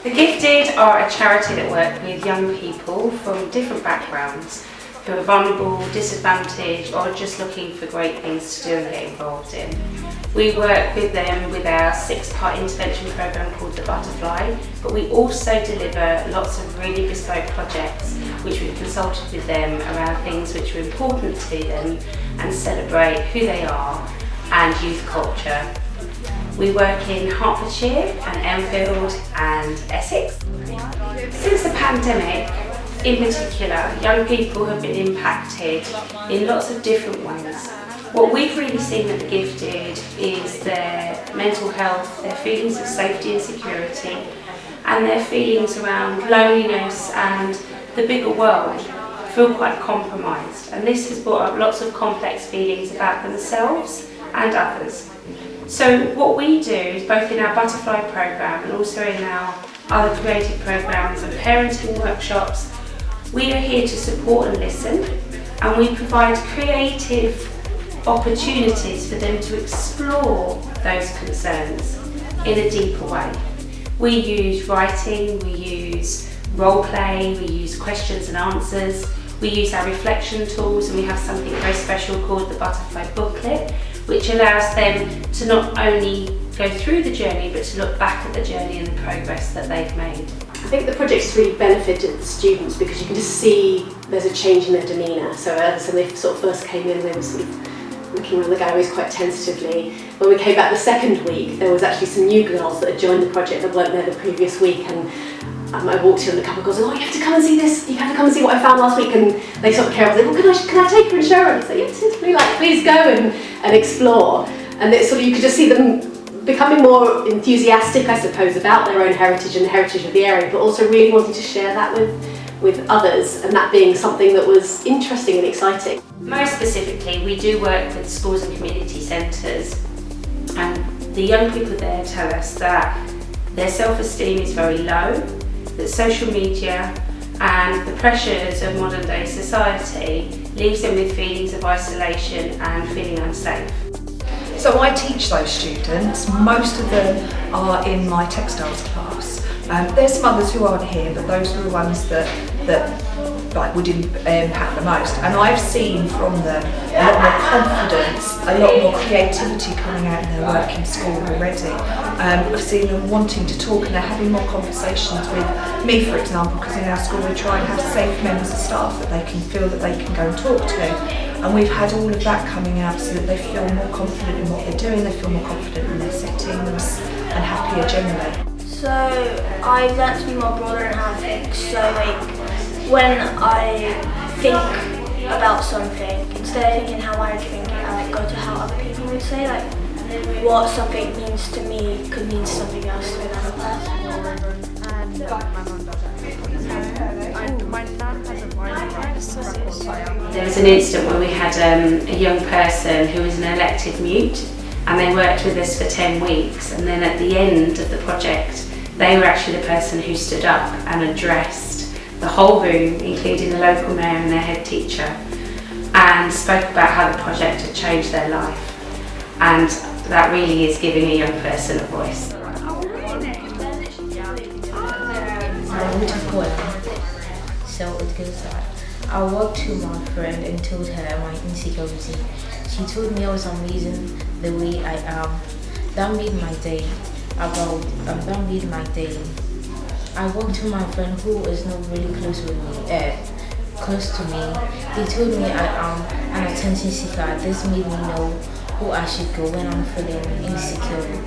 The Gifted are a charity that work with young people from different backgrounds who are vulnerable, disadvantaged or just looking for great things to do and get involved in. We work with them with our 6-part intervention programme called The Butterfly, but we also deliver lots of really bespoke projects which we've consulted with them around things which are important to them and celebrate who they are and youth culture. We work in Hertfordshire and Enfield and Essex. Since the pandemic, in particular, young people have been impacted in lots of different ways. What we've really seen at The Gifted is their mental health, their feelings of safety and security, and their feelings around loneliness and the bigger world feel quite compromised. And this has brought up lots of complex feelings about themselves and others. So what we do is both in our Butterfly programme and also in our other creative programmes and parenting workshops, we are here to support and listen, and we provide creative opportunities for them to explore those concerns in a deeper way. We use writing, we use role play, we use questions and answers, we use our reflection tools, and we have something very special called the Butterfly Booklet, which allows them to not only go through the journey but to look back at the journey and the progress that they've made. I think the project's really benefited the students because you can just see there's a change in their demeanour. So when they sort of first came in, they were sort of looking around the galleries quite tentatively. When we came back the second week, there was actually some new girls that had joined the project that weren't there the previous week, and I walked in and a couple of girls said, "Oh, you have to come and see this, you have to come and see what I found last week," and they sort of came up and said, "Well, can I take her and show her?" And I said, "Yes, it's really like, please go and explore." And it's sort of, you could just see them becoming more enthusiastic, I suppose, about their own heritage and the heritage of the area, but also really wanting to share that with others, and that being something that was interesting and exciting. Most specifically, we do work with schools and community centres, and the young people there tell us that their self-esteem is very low, that social media and the pressures of modern day society leaves them with feelings of isolation and feeling unsafe. So I teach those students. Most of them are in my textiles class. There's some others who aren't here, but those are the ones that would impact the most. And I've seen from them a lot more confidence, a lot more creativity coming out in their work in school already. I've seen them wanting to talk, and they're having more conversations with me, for example, because in our school we try and have safe members of staff that they can feel that they can go and talk to. And we've had all of that coming out so that they feel more confident in what they're doing, they feel more confident in their settings and happier generally. So I've learnt to be more broader in how I think. So when I think about something, instead of thinking how I think it, I go to how other people would say, like what something means to me could mean something else to another person. There was an incident where we had a young person who was an elected mute, and they worked with us for 10 weeks, and then at the end of the project they were actually the person who stood up and addressed the whole room, including the local mayor and their head teacher, and spoke about how the project had changed their life. And that really is giving a young person a voice. So it goes like, I walked to my friend and told her my insecurity. She told me I was amazing the way I am. That made my day. That made my day. I walked to my friend who is not really close with me, close to me. They told me I am an attention seeker. This made me know who I should go when I'm feeling insecure.